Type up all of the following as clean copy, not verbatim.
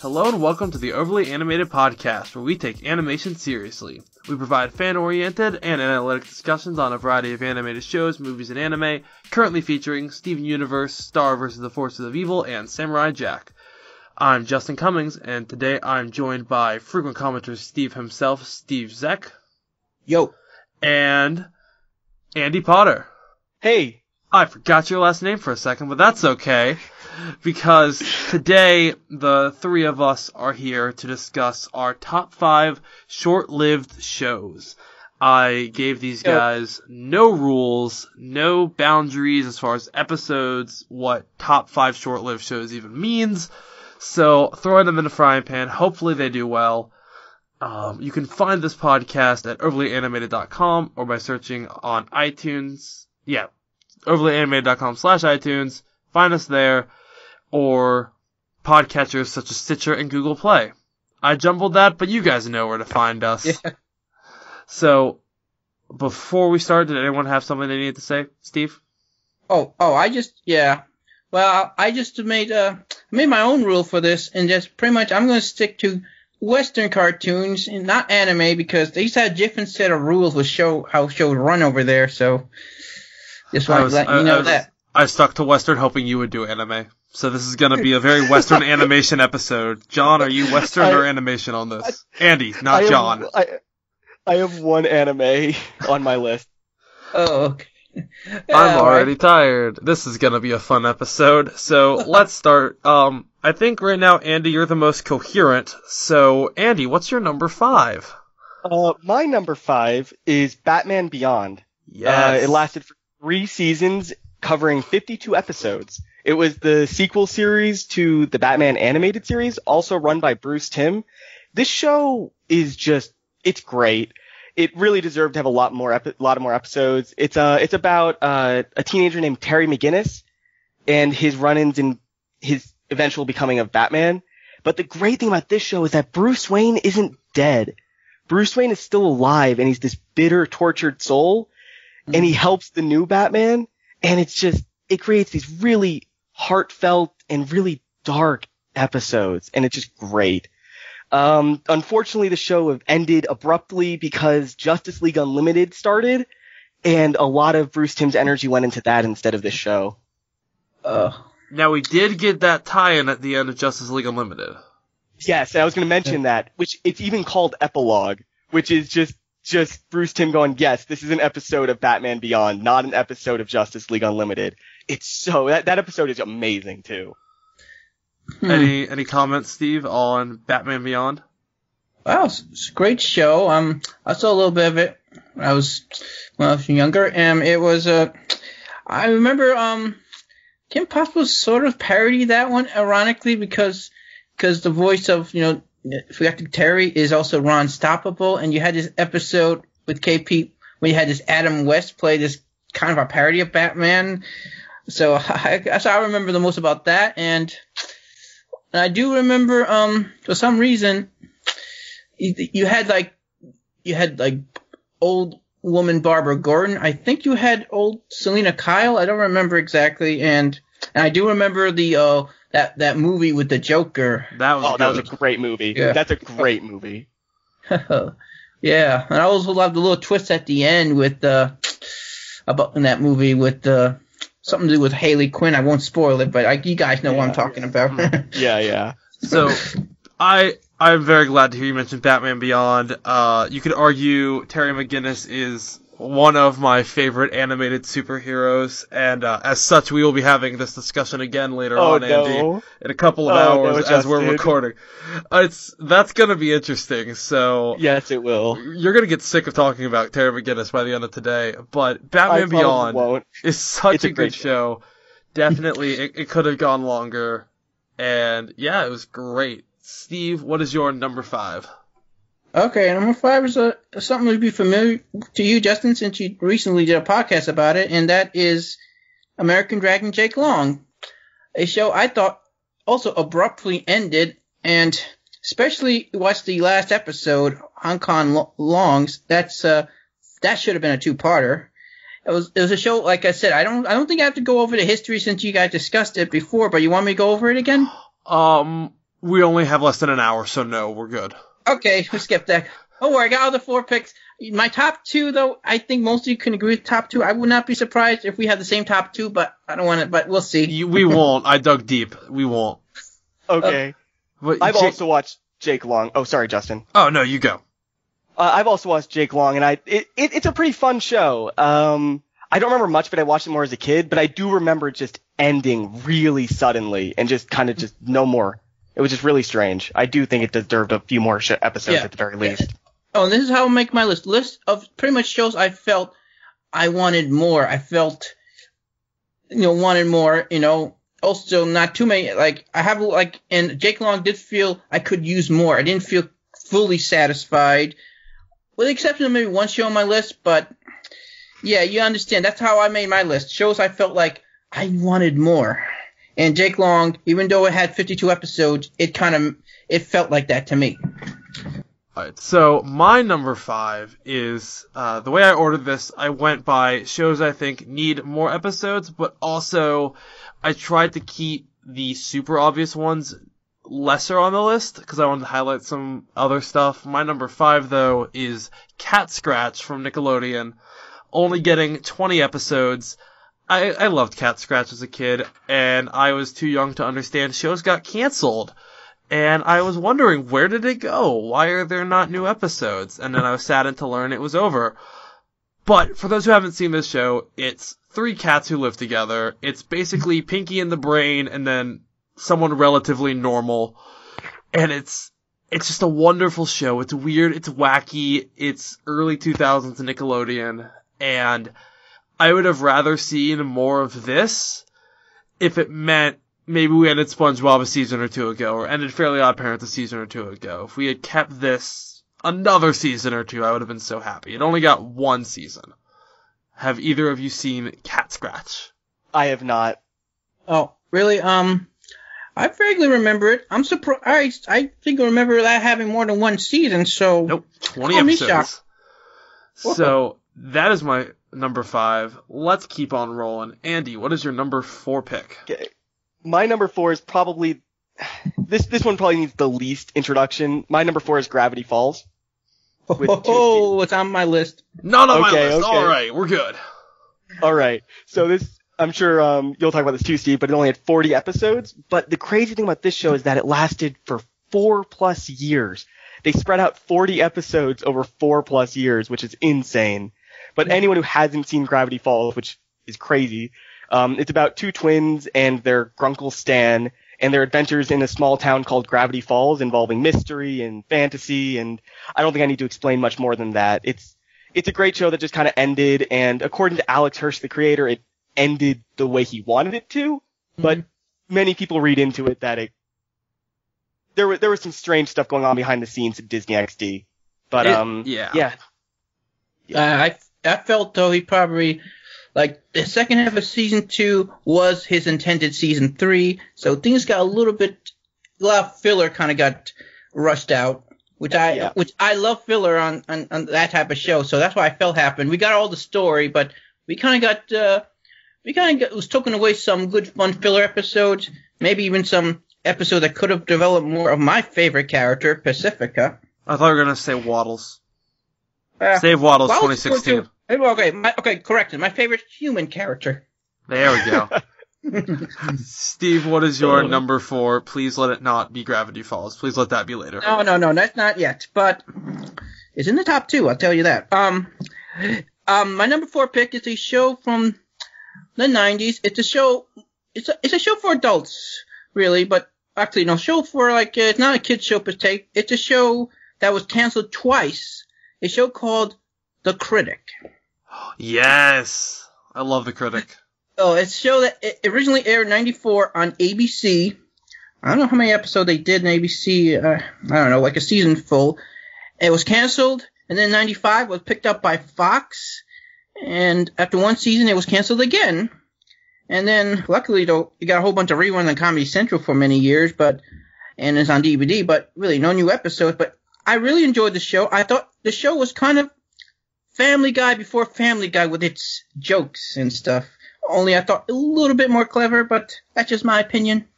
Hello and welcome to the Overly Animated Podcast, where we take animation seriously. We provide fan-oriented and analytic discussions on a variety of animated shows, movies, and anime, currently featuring Steven Universe, Star vs. the Forces of Evil, and Samurai Jack. I'm Justin Cummings, and today I'm joined by frequent commenter Steve himself, Steve Zec. Yo. And Andy Potter. Hey. I forgot your last name for a second, but that's okay. Because today, the three of us are here to discuss our top 5 short-lived shows. I gave these guys no rules, no boundaries as far as episodes, what top 5 short-lived shows even means. So, throwing them in the frying pan, hopefully they do well. You can find this podcast at overlyanimated.com or by searching on iTunes. Yeah, overlyanimated.com/iTunes. Find us there. Or podcatchers such as Stitcher and Google Play. I jumbled that, but you guys know where to find us. Yeah. So, before we start, did anyone have something they needed to say? Steve? Well, I just made my own rule for this, and just pretty much I'm going to stick to Western cartoons and not anime, because they used to have a different set of rules with how shows run over there, so just wanted to let you know that. I stuck to Western hoping you would do anime. So this is going to be a very Western animation episode. John, are you Western or animation on this? Andy, not John. I have one anime on my list. Oh, okay. I'm already tired. This is going to be a fun episode. So let's start. I think right now, Andy, you're the most coherent. So, Andy, what's your number 5? My number 5 is Batman Beyond. Yes. It lasted for 3 seasons, covering 52 episodes. It was the sequel series to the Batman animated series, also run by Bruce Timm. This show is it's great. It really deserved to have a lot more episodes. It's about a teenager named Terry McGinnis and his run-ins in his eventual becoming of Batman. But the great thing about this show is that Bruce Wayne isn't dead. Bruce Wayne is still alive, and he's this bitter, tortured soul, and he helps the new Batman, and it creates these really heartfelt and really dark episodes, and it's just great. Unfortunately, the show ended abruptly because Justice League Unlimited started, and a lot of Bruce Timm's energy went into that instead of this show. Now, we did get that tie-in at the end of Justice League Unlimited. Yes, I was going to mention that, which it's even called Epilogue, which is just Bruce Timm going, yes, this is an episode of Batman Beyond, not an episode of Justice League Unlimited. That episode is amazing too. Any comments, Steve, on Batman Beyond? Wow, it's a great show. I saw a little bit of it when I was younger, and it was I remember Kim Possible sort of parodied that one, ironically, because the voice of Forget Terry is also Ron Stoppable, and you had this episode with KP when you had this Adam West play this kind of a parody of Batman. So I remember the most about that, and I do remember for some reason you had old woman Barbara Gordon. I think you had old Selena Kyle. I don't remember exactly, and I do remember the that movie with the Joker. That was a great movie. Yeah. That's a great movie. Yeah, and I also loved the little twist at the end with about in that movie with something to do with Harley Quinn. I won't spoil it, but you guys know what I'm talking about. Yeah. So, I'm very glad to hear you mention Batman Beyond. You could argue Terry McGinnis is one of my favorite animated superheroes, and as such, we will be having this discussion again later on, Andy, in a couple of hours as we're recording. That's going to be interesting. So yes, it will. You're going to get sick of talking about Terry McGinnis by the end of today, but Batman Beyond is such a good show. Definitely, it could have gone longer, and yeah, it was great. Steve, what is your number 5? Okay, number 5 is something that would be familiar to you, Justin, since you recently did a podcast about it, and that is American Dragon Jake Long, a show I thought also abruptly ended, and especially watched the last episode, Hong Kong Longs. That should have been a 2-parter. It was a show, like I said, I don't think I have to go over the history since you guys discussed it before, but you want me to go over it again? We only have less than an hour, so no, we're good. Okay, we skipped that. Don't worry, I got all the 4 picks. My top 2, though, I think most of you can agree with top 2. I would not be surprised if we had the same top 2, but I don't want to. But we'll see. We won't. I dug deep. We won't. Okay. I've also watched Jake Long. Oh, sorry, Justin. Oh no, you go. I've also watched Jake Long, and it's a pretty fun show. I don't remember much, but I watched it more as a kid. But I do remember it just ending really suddenly and just kind of just no more. It was just really strange. I do think it deserved a few more episodes at the very least. Oh, and this is how I make my list. List of pretty much shows I felt I wanted more. I felt, wanted more, Also, not too many. And Jake Long did feel I could use more. I didn't feel fully satisfied, with the exception of maybe one show on my list. But yeah, you understand. That's how I made my list. Shows I felt like I wanted more. And Jake Long, even though it had 52 episodes, it felt like that to me. All right, so my number 5 is the way I ordered this. I went by shows I think need more episodes, but also I tried to keep the super obvious ones lesser on the list because I wanted to highlight some other stuff. My number 5, though, is Cat Scratch from Nickelodeon, only getting 20 episodes. I loved Cat Scratch as a kid, and I was too young to understand shows got canceled. And I was wondering, where did it go? Why are there not new episodes? And then I was saddened to learn it was over. But for those who haven't seen this show, it's 3 cats who live together. It's basically Pinky and the Brain and then someone relatively normal. And it's just a wonderful show. It's weird, it's wacky, it's early 2000s Nickelodeon, and I would have rather seen more of this if it meant maybe we ended SpongeBob a season or 2 ago, or ended Fairly Odd Parents a season or 2 ago. If we had kept this another season or 2, I would have been so happy. It only got 1 season. Have either of you seen Cat Scratch? I have not. Oh, really? I vaguely remember it. I'm surprised. I think I remember that having more than 1 season, so... Nope, 20 episodes. So, that is my number 5. Let's keep on rolling. Andy, what is your number 4 pick? Okay. My number 4 is probably this one probably needs the least introduction. My number 4 is Gravity Falls. Oh, it's on my list. Not on my list. Okay. All right, we're good. All right. So this, I'm sure you'll talk about this too, Steve, but it only had 40 episodes. But the crazy thing about this show is that it lasted for 4+ years. They spread out 40 episodes over 4+ years, which is insane. But anyone who hasn't seen Gravity Falls, which is crazy, it's about 2 twins and their grunkle Stan and their adventures in a small town called Gravity Falls involving mystery and fantasy, and I don't think I need to explain much more than that. It's a great show that just kind of ended, and according to Alex Hirsch, the creator, it ended the way he wanted it to, but many people read into it that there was some strange stuff going on behind the scenes at Disney XD. But yeah. I felt though he probably... Like, the second half of season 2 was his intended season 3, so things got a lot of filler kind of got rushed out, which I love filler on that type of show, so that's why I felt happened. We got all the story, but we kind of was taking away some good fun filler episodes, maybe even some episode that could have developed more of my favorite character, Pacifica. I thought you were going to say Waddles. Save Waddles 2016. Okay, corrected. My favorite human character. There we go. Steve, what is your number 4? Please let it not be Gravity Falls. Please let that be later. No, that's not yet. But it's in the top 2, I'll tell you that. My number 4 pick is a show from the 90s. It's a show for adults, really, but actually, no, show for it's not a kid's show per se. It's a show that was canceled twice. A show called The Critic. Yes, I love The Critic. Oh, it's a show that it originally aired in 94 on ABC. I don't know how many episodes they did in ABC. I don't know, like a season full. It was canceled, and then in 95 was picked up by Fox. And after 1 season, it was canceled again. And then, luckily, though, you got a whole bunch of reruns on Comedy Central for many years, and it's on DVD, but really no new episodes. But I really enjoyed the show. I thought the show was kind of Family Guy before Family Guy with its jokes and stuff. Only I thought a little bit more clever, but that's just my opinion.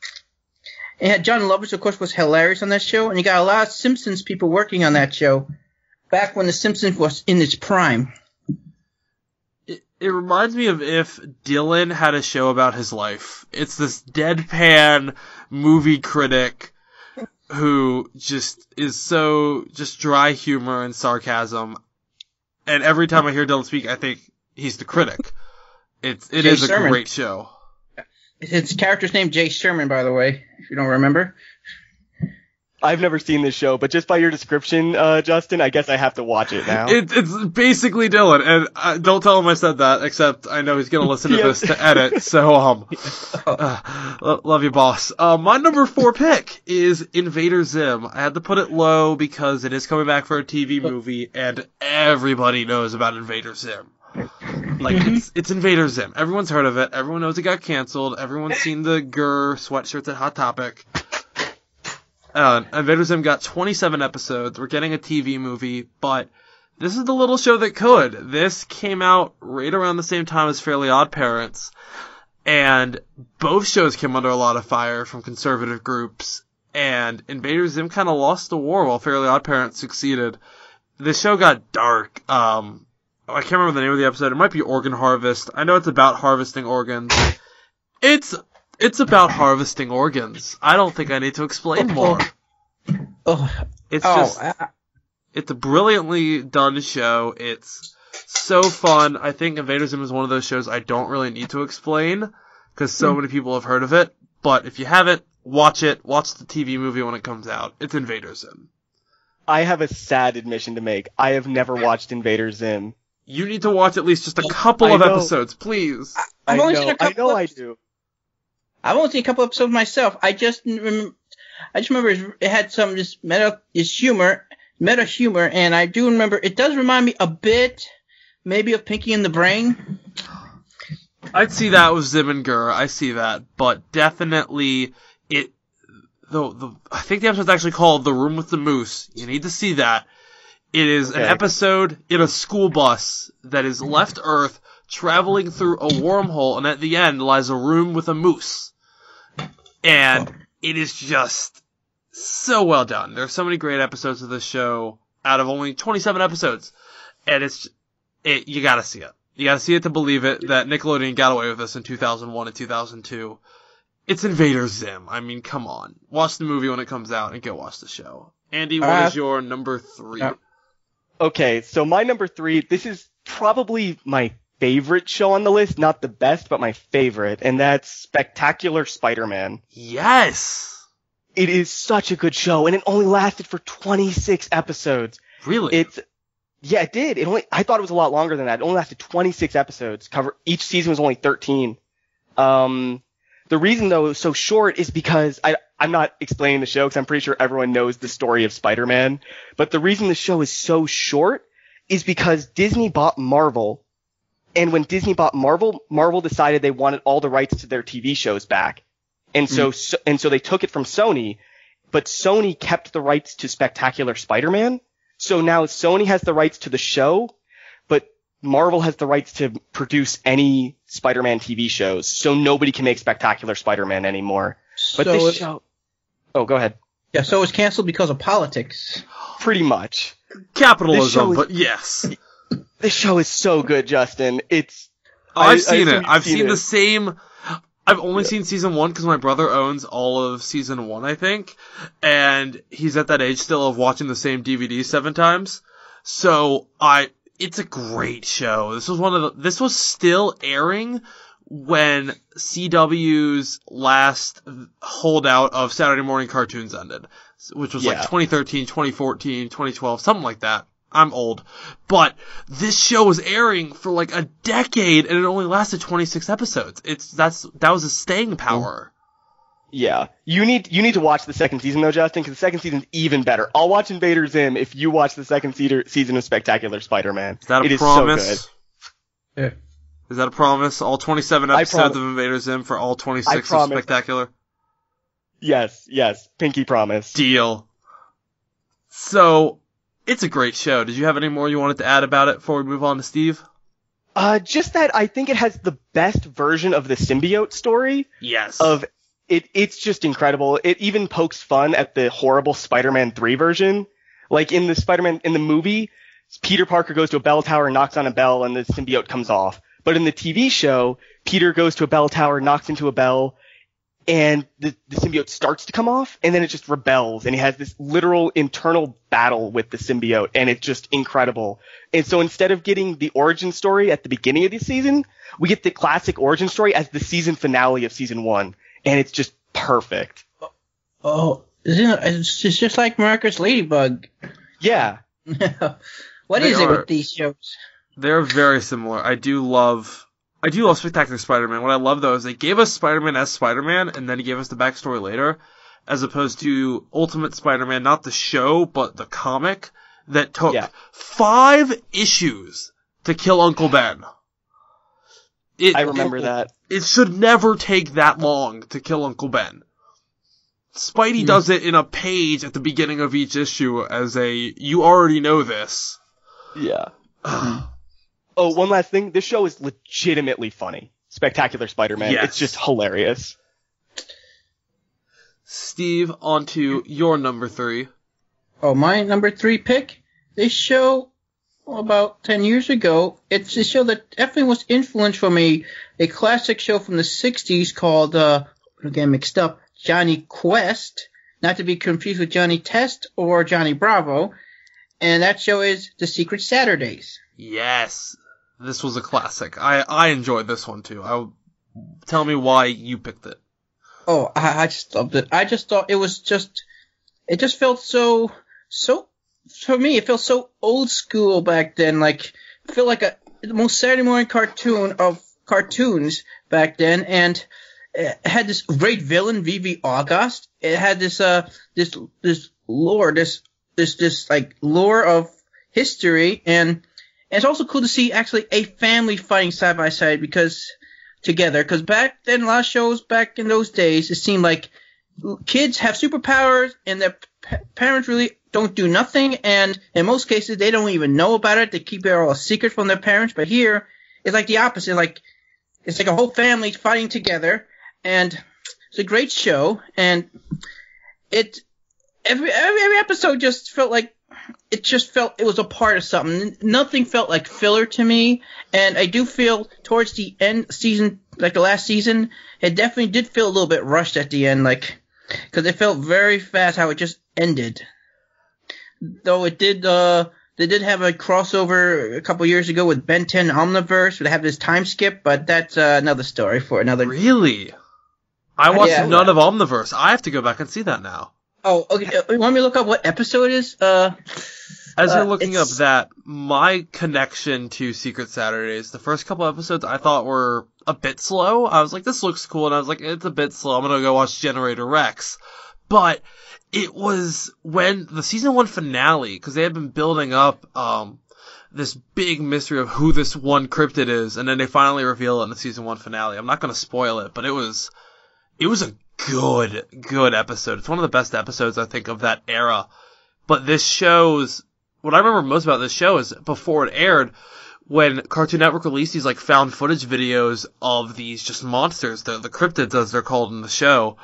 It had John Lovitz, of course, was hilarious on that show, and you got a lot of Simpsons people working on that show back when the Simpsons was in its prime. It reminds me of if Dylan had a show about his life. It's this deadpan movie critic who just is so just dry humor and sarcasm. And every time I hear Dylan speak, I think he's the critic. It is a great show. His character's name Jay Sherman, by the way, if you don't remember. I've never seen this show, but just by your description, Justin, I guess I have to watch it now. It's basically Dylan, and don't tell him I said that, except I know he's gonna listen to this to edit, so, love you, boss. My number 4 pick is Invader Zim. I had to put it low because it is coming back for a TV movie, and everybody knows about Invader Zim. Like, it's Invader Zim. Everyone's heard of it, everyone knows it got canceled, everyone's seen the Gurr sweatshirts at Hot Topic. Invader Zim got 27 episodes. We're getting a TV movie, but this is the little show that could. This came out right around the same time as Fairly Odd Parents, and both shows came under a lot of fire from conservative groups, and Invader Zim kind of lost the war while Fairly Odd Parents succeeded. This show got dark. I can't remember the name of the episode. It might be Organ Harvest. I know it's about harvesting organs. It's about harvesting organs. I don't think I need to explain more. It's a brilliantly done show. It's so fun. I think Invader Zim is one of those shows I don't really need to explain because so many people have heard of it. But if you haven't, watch it. Watch the TV movie when it comes out. It's Invader Zim. I have a sad admission to make. I have never watched Invader Zim. You need to watch at least just a couple of episodes, please. I've only seen a couple. I do. I've only seen a couple episodes myself. I just remember it had some just meta humor, and I do remember it does remind me a bit, maybe of Pinky and the Brain. I'd see that with Zim and Gurr. I see that, but definitely I think the episode's actually called "The Room with the Moose." You need to see that. It is an episode in a school bus that is left Earth, traveling through a wormhole, and at the end lies a room with a moose. And it is just so well done. There are so many great episodes of this show out of only 27 episodes. And you gotta see it. You gotta see it to believe it that Nickelodeon got away with this in 2001 and 2002. It's Invader Zim. I mean, come on. Watch the movie when it comes out and go watch the show. Andy, what is your number 3? Okay, so my number 3, this is probably my favorite show on the list, not the best, but my favorite, and that's Spectacular Spider-Man. Yes! It is such a good show, and it only lasted for 26 episodes. Really? Yeah, it did. I thought it was a lot longer than that. It only lasted 26 episodes. Each season was only 13. The reason, though, it was so short is because I'm not explaining the show because I'm pretty sure everyone knows the story of Spider-Man, but the reason the show is so short is because Disney bought Marvel. And when Disney bought Marvel, Marvel decided they wanted all the rights to their TV shows back. And so they took it from Sony, but Sony kept the rights to Spectacular Spider-Man. So now Sony has the rights to the show, but Marvel has the rights to produce any Spider-Man TV shows. So nobody can make Spectacular Spider-Man anymore. But this show... Oh, go ahead. Yeah, so it was canceled because of politics. Pretty much. Capitalism, but yes. This show is so good, Justin. I've seen it. I've seen the same. I've only seen season 1 because my brother owns all of season 1, I think, and he's at that age still of watching the same DVD 7 times. So it's a great show. This was still airing when CW's last holdout of Saturday morning cartoons ended, which was like 2013, 2014, 2012, something like that. I'm old. But this show was airing for like a decade and it only lasted 26 episodes. That was a staying power. Yeah. You need to watch the second season though, Justin, because the second season's even better. I'll watch Invader Zim if you watch the second season of Spectacular Spider-Man. Is that a promise? It is so good. Yeah. Is that a promise? All 27 episodes of Invader Zim for all 26 of Spectacular? Yes. Pinky promise. Deal. So, it's a great show. Did you have any more you wanted to add about it before we move on to Steve? Just that I think it has the best version of the symbiote story. Yes. Of It's just incredible. It even pokes fun at the horrible Spider-Man 3 version. Like in the movie, Peter Parker goes to a bell tower and knocks on a bell and the symbiote comes off. But in the TV show, Peter goes to a bell tower, knocks into a bell, and the symbiote starts to come off, and then it just rebels, and he has this literal internal battle with the symbiote, and it's just incredible. And so instead of getting the origin story at the beginning of the season, we get the classic origin story as the season finale of season 1, and it's just perfect. Oh, it's just like Marcus Ladybug. Yeah. What is it with these shows? They're very similar. I do love Spectacular Spider-Man. What I love, though, is they gave us Spider-Man as Spider-Man, and then he gave us the backstory later, as opposed to Ultimate Spider-Man, not the show, but the comic, that took 5 issues to kill Uncle Ben. I remember that. It should never take that long to kill Uncle Ben. Spidey does it in a page at the beginning of each issue as you already know this. Yeah. Oh, one last thing. This show is legitimately funny. Spectacular Spider-Man. Yes. It's just hilarious. Steve, on to your number 3. Oh, my number 3 pick? This show, about 10 years ago, it's a show that definitely was influenced from a classic show from the 60s called, I'm getting mixed up, Johnny Quest, not to be confused with Johnny Test or Johnny Bravo, and that show is The Secret Saturdays. Yes, this was a classic. I enjoyed this one too. Tell me why you picked it. Oh, I just loved it. I just thought it just felt so, for me, it felt so old school back then. Like, it felt like the most Saturday morning cartoon of cartoons back then, and it had this great villain, V.V. August. It had this lore, this like lore of history, and it's also cool to see actually a family fighting side by side because back then, a lot of shows back in those days, it seemed like kids have superpowers and their parents really don't do nothing, and in most cases they don't even know about it. They keep it all a secret from their parents. But here it's like the opposite. Like it's like a whole family fighting together, and it's a great show. And every episode just felt like it was a part of something. Nothing felt like filler to me. And I do feel towards the end season, like the last season, it definitely did feel a little bit rushed at the end, like, because it felt very fast how it just ended. Though it did, they did have a crossover a couple years ago with Ben 10 Omniverse, where they have this time skip, but that's another story for another. Really? I watched none of Omniverse. I have to go back and see that now. Oh, okay. You want me to look up what episode it is? As you're looking up that, my connection to Secret Saturdays, the first couple episodes I thought were a bit slow. I was like, this looks cool, and I was like, it's a bit slow. I'm gonna go watch Generator Rex. But it was when the season 1 finale, because they had been building up this big mystery of who this one cryptid is, and then they finally reveal it in the season 1 finale. I'm not gonna spoil it, but it was a good episode. It's one of the best episodes, I think, of that era. But this shows, what I remember most about this show is before it aired, when Cartoon Network released these like found footage videos of these just monsters, the cryptids as they're called in the show,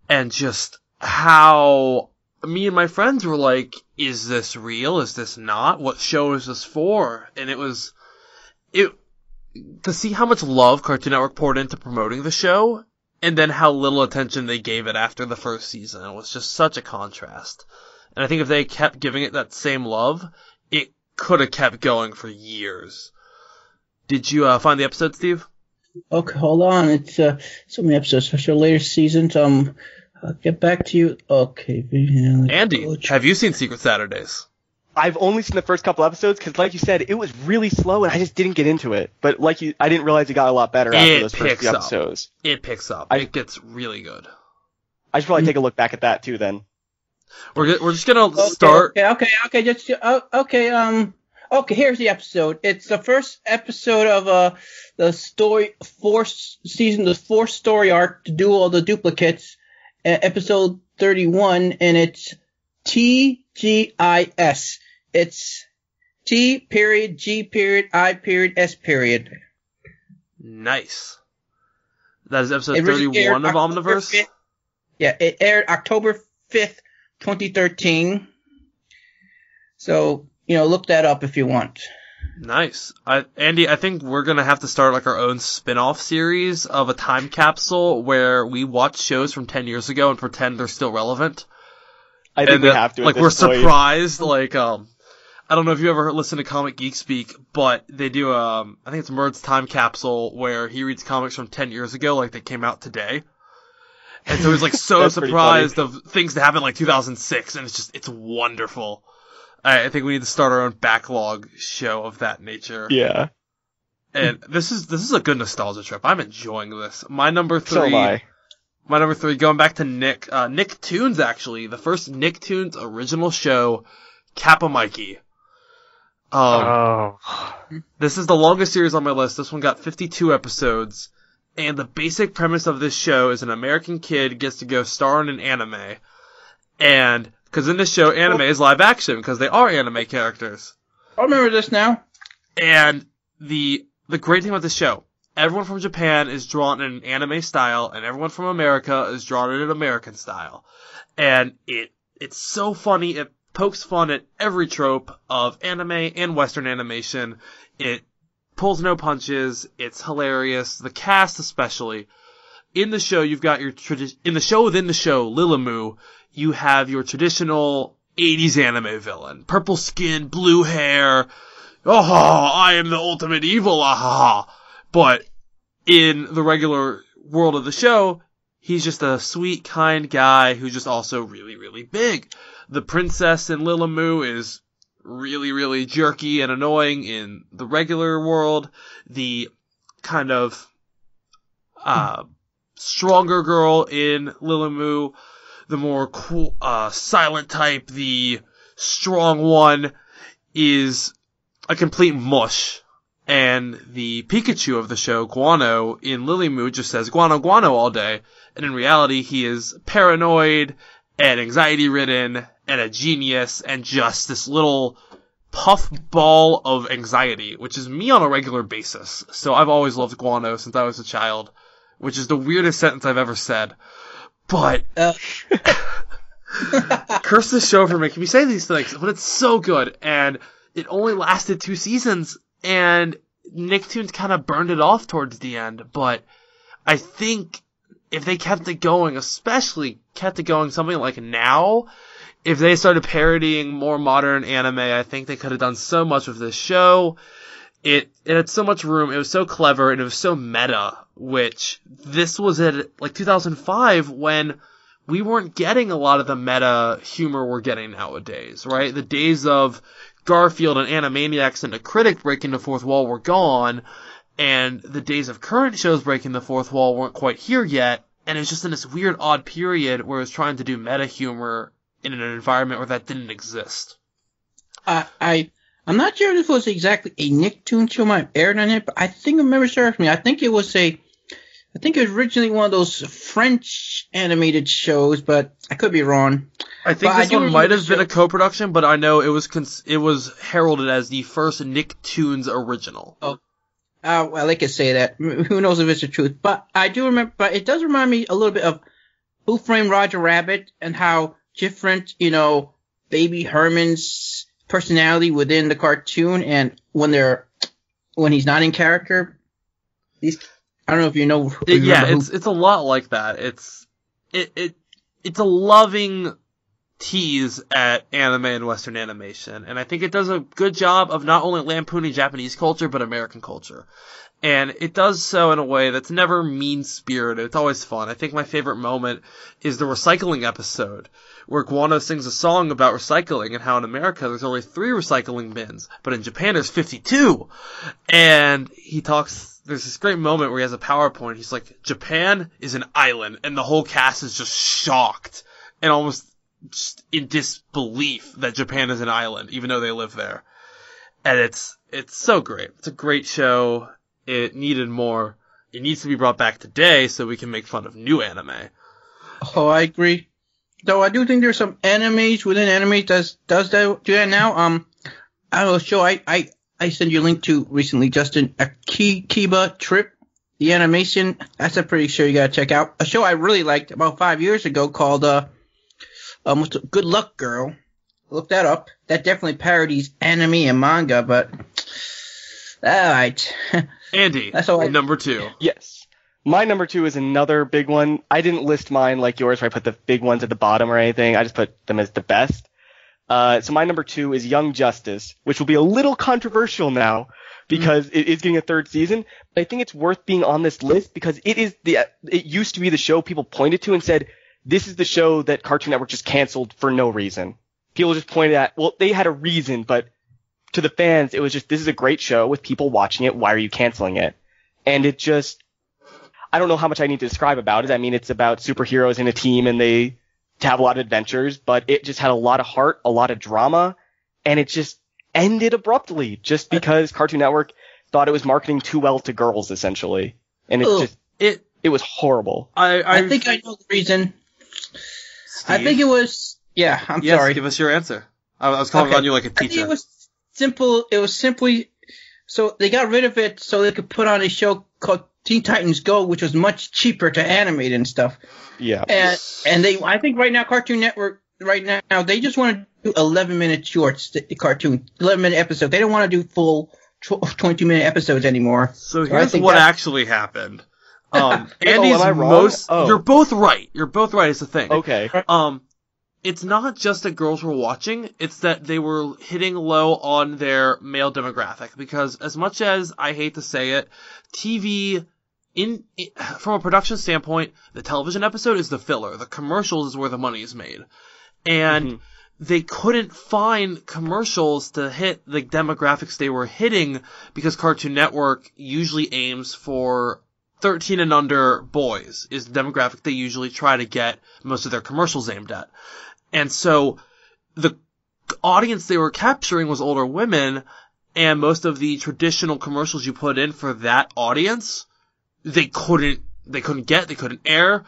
and just how me and my friends were like, is this real? Is this not? What show is this for? And to see how much love Cartoon Network poured into promoting the show, and then how little attention they gave it after the first season. It was just such a contrast. And I think if they kept giving it that same love, it could have kept going for years. Did you find the episode, Steve? Okay, hold on. It's so many episodes for later seasons. I'll get back to you. Okay. Andy, have you seen Secret Saturdays? I've only seen the first couple episodes because, like you said, it was really slow and I just didn't get into it. But I didn't realize it got a lot better after those first few episodes. It picks up. It gets really good. I should probably take a look back at that too then. We're just gonna start. Okay. Here's the episode. It's the first episode of the story season, the 4th story arc to do all the duplicates. Episode 31, and it's TGIS. It's T.G.I.S. Nice. That is episode It originally 31 of aired October Omniverse? 5th. Yeah, it aired October 5th, 2013. So, look that up if you want. Nice. Andy, I think we're going to have to start like our own spin-off series of a time capsule where we watch shows from 10 years ago and pretend they're still relevant. I think we have to. Like, we're surprised. Like, I don't know if you ever listen to Comic Geek Speak, but they do, I think it's Murd's time capsule where he reads comics from 10 years ago, like they came out today. And so he's like so surprised of things that happened like 2006, and it's wonderful. I think we need to start our own backlog show of that nature. Yeah. And this is a good nostalgia trip. I'm enjoying this. My number 3. So am I. My number 3, going back to Nick. Nicktoons, actually. The first Nicktoons original show, Kappa Mikey. This is the longest series on my list. This one got 52 episodes. And the basic premise of this show is an American kid gets to go star in an anime. And, because in this show, anime is live action, because they are anime characters. I remember this now. And the great thing about this show, everyone from Japan is drawn in an anime style, and everyone from America is drawn in an American style. And it's so funny, it pokes fun at every trope of anime and Western animation. It pulls no punches, it's hilarious, the cast especially. In the show, you've got your in the show within the show, Lilamoo, you have your traditional 80s anime villain. Purple skin, blue hair. Oh, I am the ultimate evil, ah. But in the regular world of the show, he's just a sweet, kind guy who's just also really, really big. The princess in Lilamoo is really, really jerky and annoying in the regular world. The kind of stronger girl in Lilamoo, the more cool, silent type, the strong one, is a complete mush. And the Pikachu of the show, Guano, in Lilamoo just says guano guano all day. And in reality, he is paranoid and anxiety-ridden and a genius and just this little puff ball of anxiety, which is me on a regular basis. So I've always loved Guano since I was a child, which is the weirdest sentence I've ever said. But curse the show for making me say these things, but it's so good, and it only lasted 2 seasons, and Nicktoons kind of burned it off towards the end, but I think if they kept it going, especially kept it going something like now, if they started parodying more modern anime, I think they could have done so much with this show. It had so much room, it was so clever, and it was so meta, which this was at like 2005 when we weren't getting a lot of the meta humor we're getting nowadays, right? The days of Garfield and Animaniacs and a critic breaking the fourth wall were gone, and the days of current shows breaking the fourth wall weren't quite here yet, and it was just in this weird odd period where it was trying to do meta humor in an environment where that didn't exist. I'm not sure if this was exactly a Nicktoons show might have aired on it, but I think I remember serves me. I think it was originally one of those French animated shows, but I could be wrong. I think this one might have been a co-production, but I know it was heralded as the first Nicktoons original. Oh, well, I could say that. Who knows if it's the truth? But I do remember. But it does remind me a little bit of Who Framed Roger Rabbit and how different, Baby Herman's personality within the cartoon and when he's not in character. I don't know if you know. It's a lot like that. It's a loving tease at anime and Western animation, and I think it does a good job of not only lampooning Japanese culture but American culture. And it does so in a way that's never mean-spirited. It's always fun. I think my favorite moment is the recycling episode, where Guano sings a song about recycling and how in America there's only 3 recycling bins, but in Japan there's 52. And there's this great moment where he has a PowerPoint. He's like, Japan is an island, and the whole cast is just shocked and almost just in disbelief that Japan is an island, even though they live there. And it's so great. It's a great show. It needed more. It needs to be brought back today so we can make fun of new anime. Oh, I agree. Though I do think there's some animes within anime that do that now. I don't know, show I sent you a link to recently, Justin, Akiba Trip. the animation, that's a pretty show you gotta check out. A show I really liked about 5 years ago called Good Luck Girl. Look that up. That definitely parodies anime and manga, but alright. Andy, That's all number 2. Yes. My number 2 is another big one. I didn't list mine like yours where I put the big ones at the bottom or anything. I just put them as the best. So my number 2 is Young Justice, which will be a little controversial now because it is getting a 3rd season. But I think it's worth being on this list because it used to be the show people pointed to and said, this is the show that Cartoon Network just canceled for no reason. People just pointed at, well, they had a reason, but to the fans, it was just, this is a great show with people watching it. Why are you canceling it? And it just, I don't know how much I need to describe about it. I mean, it's about superheroes in a team and they have a lot of adventures, but it just had a lot of heart, a lot of drama, and it just ended abruptly just because Cartoon Network thought it was marketing too well to girls, essentially. And it was horrible. I think I know the reason. Steve? I think it was, I'm yes, sorry. give us your answer. I was calling on you like a I think teacher. it was simple. It was simply, so they got rid of it so they could put on a show called Teen Titans Go, which was much cheaper to animate and stuff. Yeah. And I think right now Cartoon Network, they just want to do 11-minute shorts, the cartoon, 11-minute episodes. They don't want to do full 22-minute episodes anymore. So here's what actually happened. Andy's am I wrong? You're both right. You're both right is the thing. Okay. It's not just that girls were watching, it's that they were hitting low on their male demographic. Because as much as I hate to say it, TV, from a production standpoint, the television episode is the filler. The commercials is where the money is made. And they couldn't find commercials to hit the demographics they were hitting because Cartoon Network usually aims for 13 and under boys is the demographic they usually try to get most of their commercials aimed at. And so the audience they were capturing was older women, and most of the traditional commercials you put in for that audience, they couldn't air.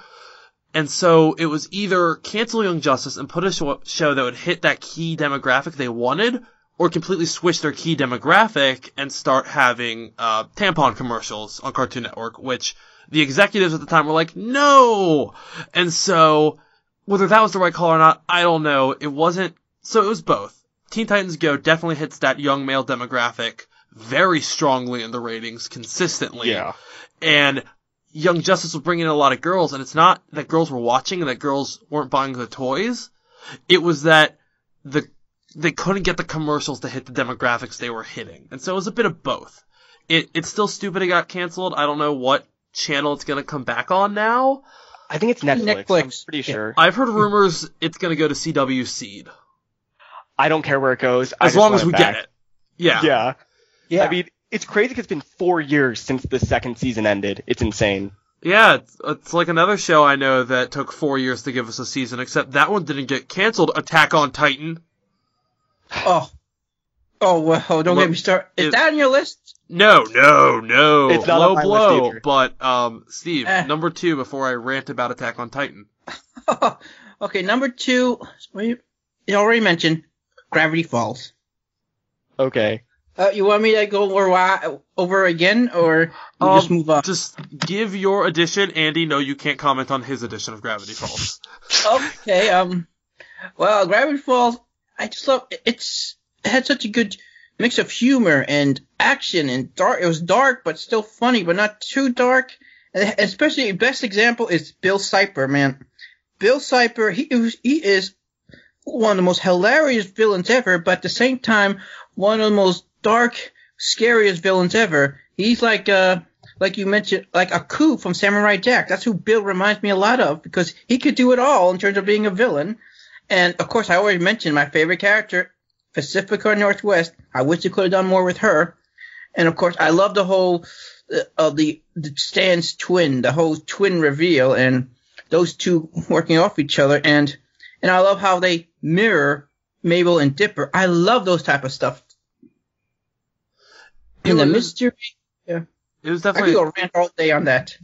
And so it was either cancel Young Justice and put a show that would hit that key demographic they wanted, or completely switch their key demographic and start having tampon commercials on Cartoon Network, which the executives at the time were like, no! And so, whether that was the right call or not, I don't know. It wasn't, so it was both. Teen Titans Go definitely hits that young male demographic very strongly in the ratings, consistently. Yeah. And Young Justice was bringing in a lot of girls, and it's not that girls were watching and that girls weren't buying the toys. It was that they couldn't get the commercials to hit the demographics they were hitting. And so it was a bit of both. It's still stupid it got canceled. I don't know what channel it's going to come back on now. I think it's Netflix. I'm pretty sure. I've heard rumors it's going to go to CW Seed. I don't care where it goes. As long as we get it. Yeah. I mean, it's crazy because it's been 4 years since the 2nd season ended. It's insane. Yeah, it's like another show I know that took 4 years to give us a season, except that one didn't get canceled. Attack on Titan. Oh, well, don't get me started. Is that on your list? No. It's not low on my blow. list either. But, Steve, number 2 before I rant about Attack on Titan. Okay, number 2, you already mentioned Gravity Falls. Okay. You want me to go over again, or we just move on? Just give your edition. Andy, no, you can't comment on his edition of Gravity Falls. Okay, well, Gravity Falls, I just love it. It had such a good mix of humor and action and dark. It was dark, but still funny, but not too dark. And especially, the best example is Bill Cipher, man. Bill Cipher, he is one of the most hilarious villains ever, but at the same time, one of the most dark, scariest villains ever. He's like you mentioned, like a coup from Samurai Jack. That's who Bill reminds me a lot of, because he could do it all in terms of being a villain. And of course, I already mentioned my favorite character, Pacifica Northwest. I wish they could have done more with her. And of course, I love the whole the Stan's twin, the whole twin reveal, and those two working off each other. And I love how they mirror Mabel and Dipper. I love those type of stuff. And the mystery, yeah. It was definitely. I could go rant all day on that.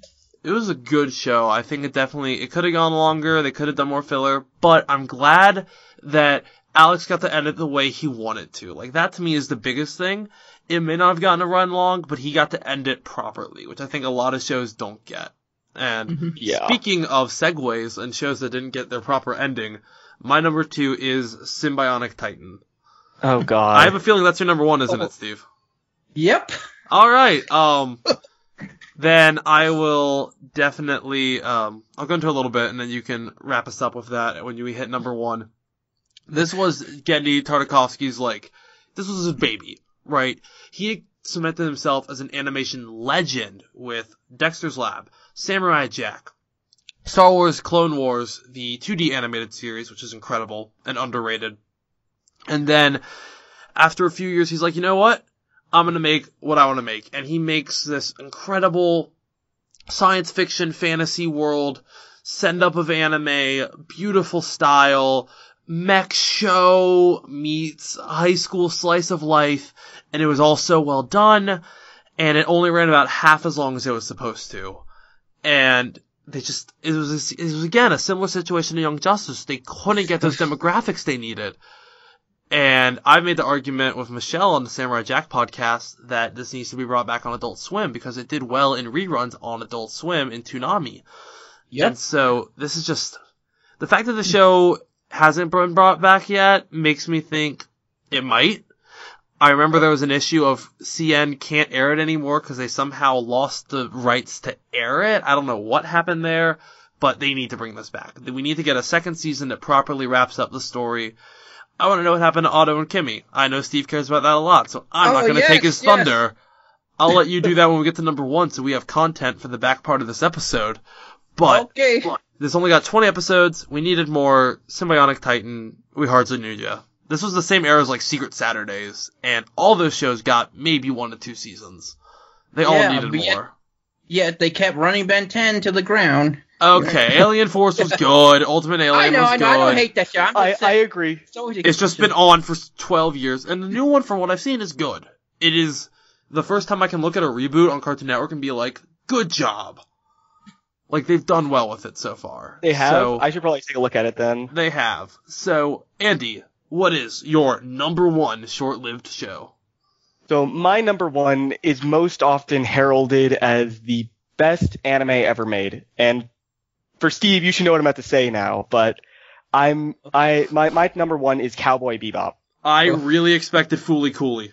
a good show. I think it could have gone longer. They could have done more filler, but I'm glad that Alex got to end it the way he wanted to. Like, that to me is the biggest thing. It may not have gotten to run long, but he got to end it properly, which I think a lot of shows don't get. And speaking of segues and shows that didn't get their proper ending, my number 2 is Symbionic Titan. Oh, God. I have a feeling that's your number 1, isn't it, Steve? Yep. All right. Then I will definitely, I'll go into a little bit, and then you can wrap us up with that when you hit number 1. This was Genndy Tartakovsky's, this was his baby, right? He cemented himself as an animation legend with Dexter's Lab, Samurai Jack, Star Wars Clone Wars, the 2D animated series, which is incredible and underrated. And then, after a few years, he's like, you know what? I'm gonna make what I want to make. And he makes this incredible science fiction fantasy world, send-up of anime, beautiful style, mech show meets high school slice of life, and it was all so well done, and it only ran about half as long as it was supposed to. And it was again a similar situation to Young Justice. They couldn't get those demographics they needed. And I've made the argument with Michelle on the Samurai Jack podcast that this needs to be brought back on Adult Swim because it did well in reruns on Adult Swim in Toonami. Yep. And so this is just the fact that the show hasn't been brought back yet makes me think it might. I remember there was an issue of CN can't air it anymore because they somehow lost the rights to air it. I don't know what happened there, but they need to bring this back. We need to get a second season that properly wraps up the story. I want to know what happened to Otto and Kimmy. I know Steve cares about that a lot, so I'm not going to take his thunder. I'll let you do that when we get to number 1 so we have content for the back part of this episode. But this only got 20 episodes. We needed more. Symbionic Titan, we hardly knew ya. This was the same era as Secret Saturdays, and all those shows got maybe 1 to 2 seasons. They all needed more. Yet they kept running Ben 10 to the ground. Okay, Alien Force was good. Ultimate Alien was good. I don't hate that show. I agree. It's just been on for 12 years, and the new one, from what I've seen, is good. It is the first time I can look at a reboot on Cartoon Network and be like, good job. They've done well with it so far. They have? So, I should probably take a look at it then. They have. So, Andy, what is your number 1 short-lived show? So my number 1 is most often heralded as the best anime ever made. And for Steve, you should know what I'm about to say now, but my number 1 is Cowboy Bebop. I really expected Fooly Cooly.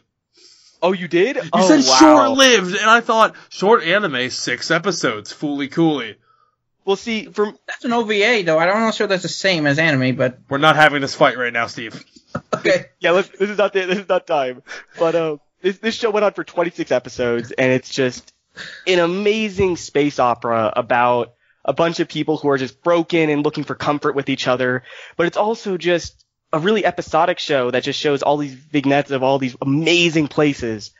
Oh, you did? You said short-lived, and I thought, short anime, 6 episodes, Fooly Cooly. Well, see, that's an OVA, though. I'm not sure that's the same as anime, but... We're not having this fight right now, Steve. Okay. Yeah, this is not time. But, this show went on for 26 episodes, and it's just an amazing space opera about a bunch of people who are just broken and looking for comfort with each other. But it's also just a really episodic show that just shows all these vignettes of all these amazing places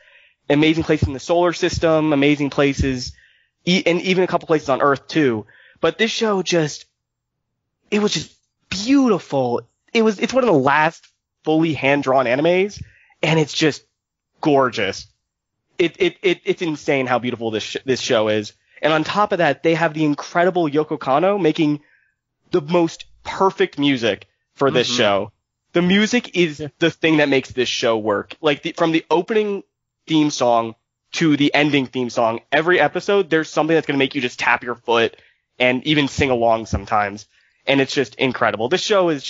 in the solar system, amazing places, and even a couple places on Earth too. But this show it was just beautiful. It's one of the last fully hand-drawn animes, and it's just gorgeous. It's insane how beautiful this show is. And on top of that, they have the incredible Yoko Kanno making the most perfect music for this show. The music is the thing that makes this show work. From the opening theme song to the ending theme song, every episode there's something that's going to make you just tap your foot and even sing along sometimes. And it's just incredible. This show is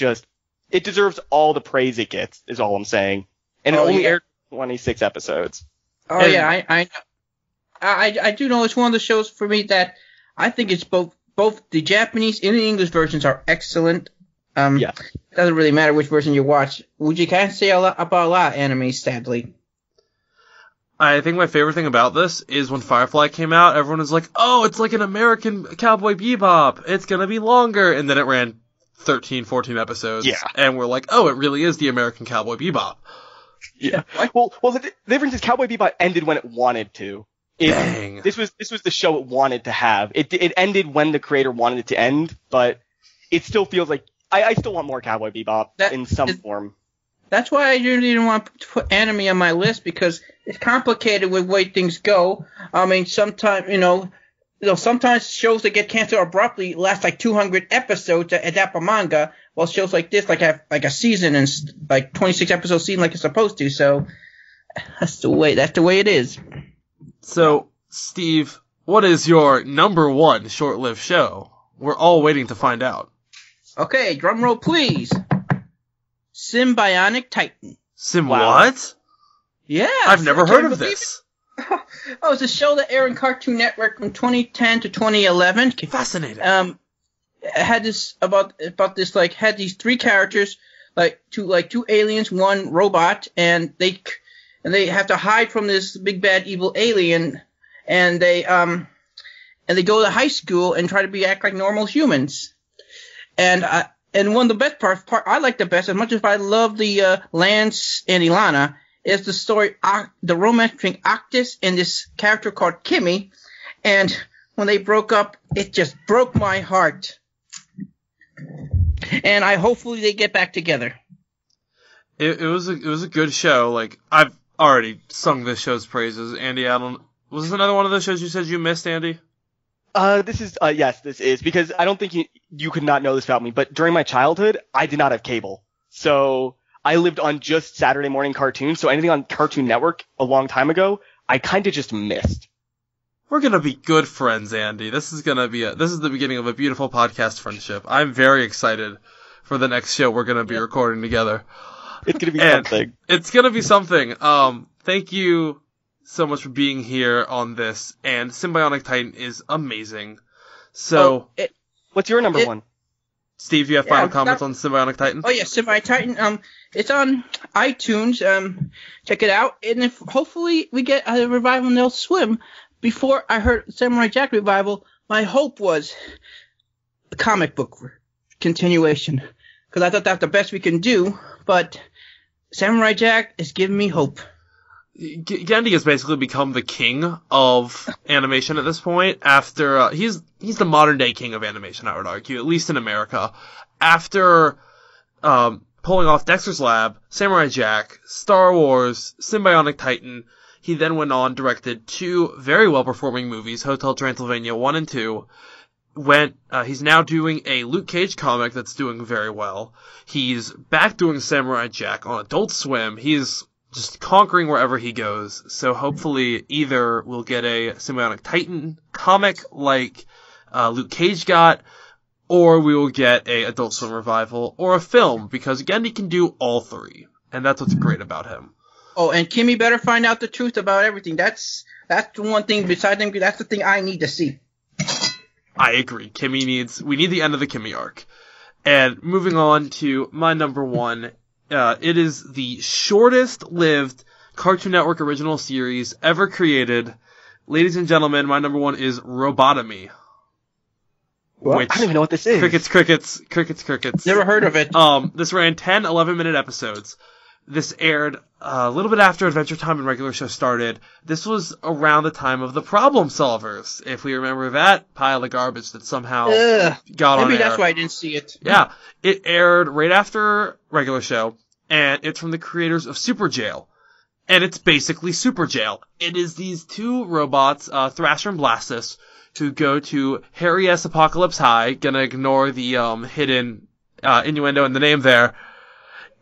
it deserves all the praise it gets, is all I'm saying. And it only aired 26 episodes. Oh, and I do know it's one of the shows for me that I think it's both the Japanese and the English versions are excellent. It doesn't really matter which version you watch. You can't say about a lot of anime, sadly. I think my favorite thing about this is when Firefly came out, everyone was like, oh, it's like an American Cowboy Bebop. It's going to be longer. And then it ran 13, 14 episodes. Yeah. And we're like, oh, it really is the American Cowboy Bebop. Yeah. Well, the difference is Cowboy Bebop ended when it wanted to. Dang. This was the show it wanted to have. It ended when the creator wanted it to end, but it still feels like I still want more Cowboy Bebop in some form. That's why I didn't want to put anime on my list, because it's complicated with the way things go. I mean, sometimes, sometimes shows that get canceled abruptly last like 200 episodes to adapt a manga, while shows like this have like a season and like 26 episode season like it's supposed to. So that's the way it is. So, Steve, what is your number one short-lived show? We're all waiting to find out. Okay, drum roll please. Symbionic Titan. What? Yeah. I've never heard of this. Oh, it's a show that aired on Cartoon Network from 2010 to 2011. Fascinating. It had this had these three characters, two aliens, one robot, and they have to hide from this big bad evil alien, and they go to high school and try to act like normal humans. And one of the best part I like the best, as much as I love the Lance and Ilana, is the story, the romance between Octus and this character called Kimmy. And when they broke up, it just broke my heart. And hopefully they get back together. It was a good show. Like, I've already sung this show's praises. Andy, was this another one of those shows you said you missed, Andy? This is, because I don't think you could not know this about me, but during my childhood, I did not have cable. So I lived on just Saturday morning cartoons, so anything on Cartoon Network a long time ago, I kind of just missed. We're gonna be good friends, Andy. This is the beginning of a beautiful podcast friendship. I'm very excited for the next show we're gonna be recording together. It's gonna be something. It's gonna be something. Thank you so much for being here on this, and Symbionic Titan is amazing. So, what's your number one? Steve, you have final comments on Symbionic Titan? Oh yeah, Symbionic Titan. It's on iTunes. Check it out, and if hopefully we get a revival on Adult Swim. Before I heard Samurai Jack revival, my hope was the comic book continuation, because I thought that's the best we can do. But Samurai Jack is giving me hope. Gandhi has basically become the king of animation at this point. After he's the modern day king of animation, I would argue, at least in America. After pulling off Dexter's Lab, Samurai Jack, Star Wars, Symbionic Titan, he then went on, directed two very well performing movies, Hotel Transylvania 1 and 2. He's now doing a Luke Cage comic that's doing very well. He's back doing Samurai Jack on Adult Swim. He's just conquering wherever he goes. So hopefully either we'll get a Symbionic Titan comic like Luke Cage got, or we will get a Adult Swim revival, or a film, because again, he can do all three. And that's what's great about him. Oh, and Kimmy better find out the truth about everything. That's the one thing besides them. That's the thing I need to see. I agree. We need the end of the Kimmy arc. And moving on to my number one, it is the shortest lived Cartoon Network original series ever created. Ladies and gentlemen, my number one is Robotomy. Well, I don't even know what this is. Crickets. Never heard of it. This ran 10, 11-minute episodes. This aired a little bit after Adventure Time and regular show started. This was around the time of the Problem Solvers, if we remember that pile of garbage that somehow got on air. Maybe that's why I didn't see it. Yeah, it aired right after regular show, and it's from the creators of Super Jail. And it's basically Super Jail. It is these two robots, Thrasher and Blastus, who go to Harry S. Apocalypse High, gonna ignore the hidden innuendo in the name there.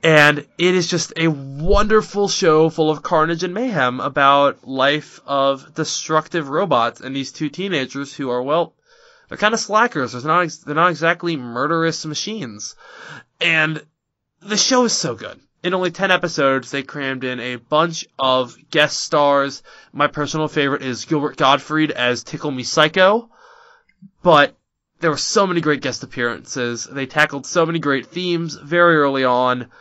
And it is just a wonderful show full of carnage and mayhem about life of destructive robots and these two teenagers who are, well, they're kind of slackers. They're not exactly murderous machines. And the show is so good. In only 10 episodes, they crammed in a bunch of guest stars. My personal favorite is Gilbert Gottfried as Tickle Me Psycho. But there were so many great guest appearances. They tackled so many great themes very early on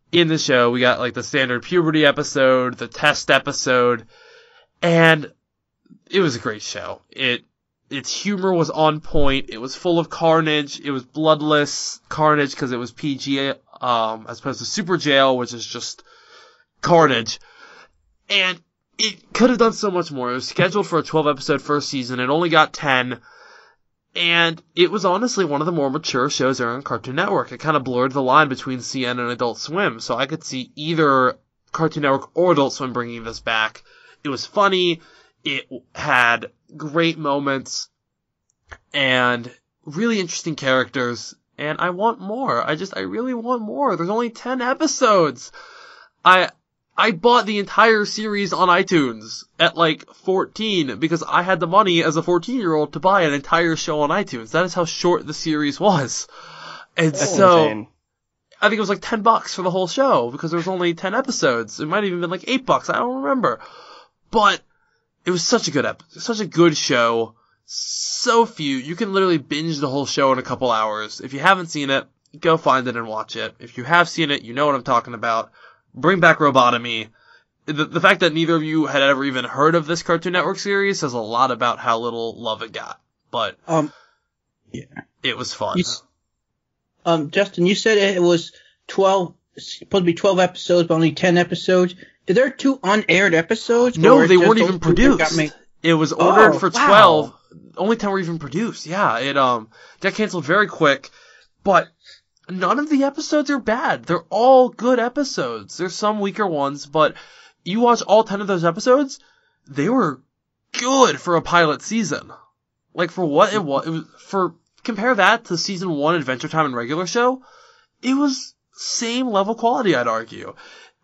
in the show. We got like the standard puberty episode, the test episode, and it was a great show. Its humor was on point. It was full of carnage. It was bloodless carnage because it was PG, as opposed to Super Jail, which is just carnage. And it could have done so much more. It was scheduled for a 12-episode first season. It only got 10. And it was honestly one of the more mature shows there on Cartoon Network. It kind of blurred the line between CN and Adult Swim, so I could see either Cartoon Network or Adult Swim bringing this back. It was funny. It had great moments. and really interesting characters, and I want more. I really want more. There's only 10 episodes. I bought the entire series on iTunes at like 14 because I had the money as a 14-year-old to buy an entire show on iTunes. That is how short the series was. And so insane. I think it was like $10 for the whole show because there was only 10 episodes. It might have even been like $8. I don't remember. But it was such a good show. So few. You can literally binge the whole show in a couple hours. If you haven't seen it, go find it and watch it. If you have seen it, you know what I'm talking about. Bring back Robotomy. The fact that neither of you had ever even heard of this Cartoon Network series says a lot about how little love it got. But yeah, it was fun. Justin, you said it was 12, supposed to be 12 episodes, but only 10 episodes. Is there 2 unaired episodes? No, they weren't even produced. It was ordered for 12. Wow. Only 10 were even produced. Yeah, it got canceled very quick. But none of the episodes are bad. They're all good episodes. There's some weaker ones, but you watch all 10 of those episodes, they were good for a pilot season. Like, for what it was compare that to season 1 Adventure Time and regular show, it was same level quality, I'd argue.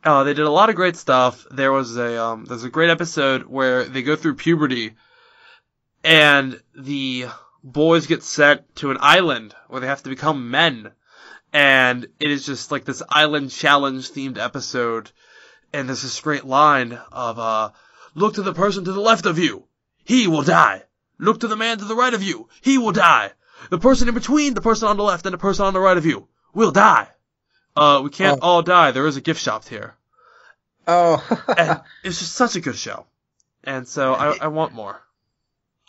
They did a lot of great stuff. There's a great episode where they go through puberty, and the boys get sent to an island where they have to become men. And it is just like this island challenge themed episode. And there's this great line of, look to the person to the left of you. He will die. Look to the man to the right of you. He will die. The person in between, the person on the left and the person on the right of you will die. We can't all die. There is a gift shop here. Oh. And it's just such a good show. And so I want more.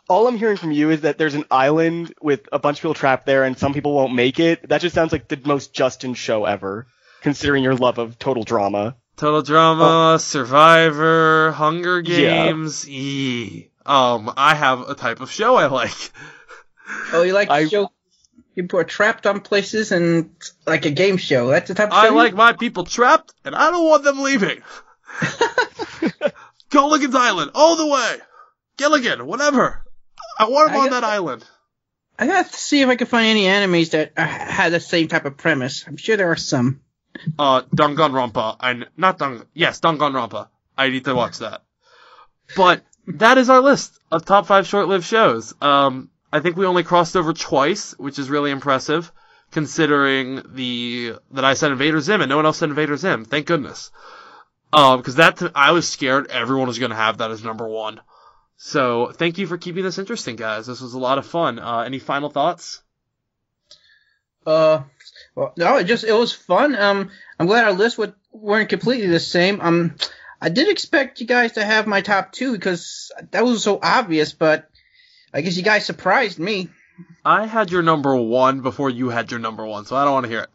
All I'm hearing from you is that there's an island with a bunch of people trapped there and some people won't make it. That just sounds like the most Justin show ever, considering your love of total drama. Total Drama, Survivor, Hunger Games. Yeah. I have a type of show I like. Oh, you like to show people are trapped on places and like a game show. That's the type of show I like my people trapped, and I don't want them leaving. Gilligan's Island, all the way. Gilligan, whatever. I want them on that island. I gotta see if I can find any animes that had the same type of premise. I'm sure there are some. Danganronpa. Danganronpa. I need to watch that. But that is our list of top 5 short-lived shows. I think we only crossed over twice, which is really impressive, considering that I said Invader Zim and no one else said Invader Zim. Thank goodness. Because I was scared everyone was going to have that as number 1. So thank you for keeping this interesting, guys. This was a lot of fun. Any final thoughts? Well, no, it was fun. I'm glad our lists weren't completely the same. I did expect you guys to have my top 2 because that was so obvious, but I guess you guys surprised me. I had your number 1 before you had your number 1, so I don't want to hear it.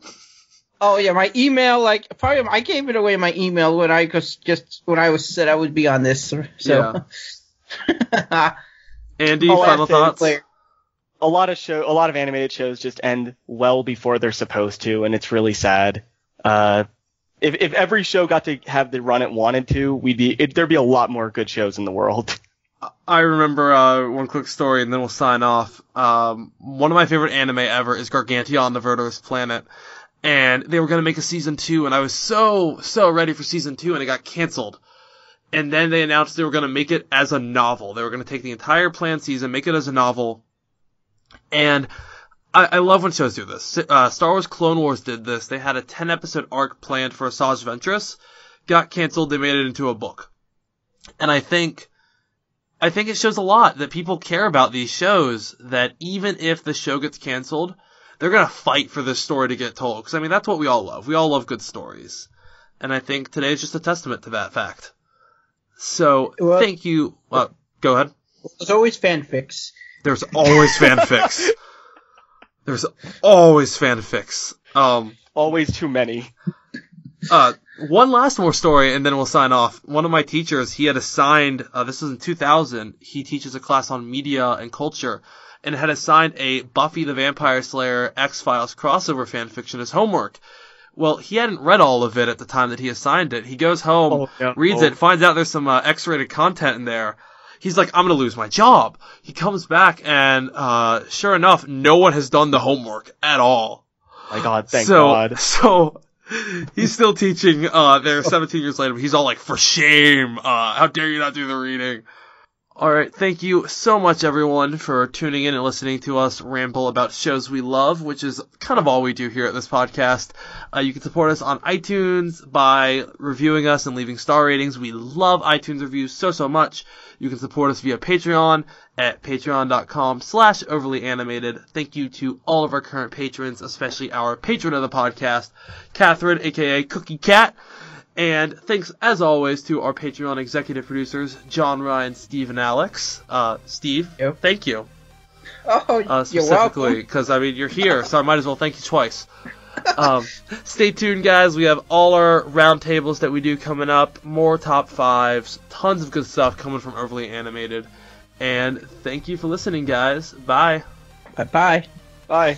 Oh yeah, my email, probably I gave it away in my email when I said I would be on this. So. Yeah. Andy, final thoughts? A lot of animated shows just end well before they're supposed to, and it's really sad. If every show got to have the run it wanted to, there'd be a lot more good shows in the world. I remember one quick story, and then we'll sign off. One of my favorite anime ever is Gargantua on the Verdurous Planet, and they were going to make a season 2, and I was so ready for season 2, and it got canceled. And then they announced they were going to make it as a novel. They were going to take the entire planned season, make it as a novel. And I love when shows do this. Star Wars Clone Wars did this. They had a 10-episode arc planned for Asajj Ventress. Got canceled. They made it into a book. And I think it shows a lot that people care about these shows, that even if the show gets canceled, they're going to fight for this story to get told. Because, I mean, that's what we all love. We all love good stories. And I think today is just a testament to that fact. So, thank you. Go ahead. There's always fanfics. There's always fanfics. There's always fanfics. Always too many. One last more story, and then we'll sign off. One of my teachers, he had assigned, this was in 2000, he teaches a class on media and culture, and had assigned a Buffy the Vampire Slayer X-Files crossover fanfiction as homework. Well, he hadn't read all of it at the time that he assigned it. He goes home, reads it, finds out there's some X-rated content in there. he's like, I'm going to lose my job. He comes back, and sure enough, no one has done the homework at all. My God, thank God. So he's still teaching. They're 17 years later, but he's all like, for shame. How dare you not do the reading? All right, thank you so much, everyone, for tuning in and listening to us ramble about shows we love, which is kind of all we do here at this podcast. You can support us on iTunes by reviewing us and leaving star ratings. We love iTunes reviews so much. You can support us via Patreon at patreon.com/overlyanimated. Thank you to all of our current patrons, especially our patron of the podcast, Catherine, a.k.a. Cookie Cat. And thanks, as always, to our Patreon executive producers, John, Ryan, Steve, and Alex. Steve, Yep. Thank you. Oh, you're Specifically, welcome. because, I mean, you're here, so I might as well thank you twice. Stay tuned, guys. We have all our roundtables that we do coming up, more top fives, tons of good stuff coming from Overly Animated. And thank you for listening, guys. Bye. Bye-bye. Bye.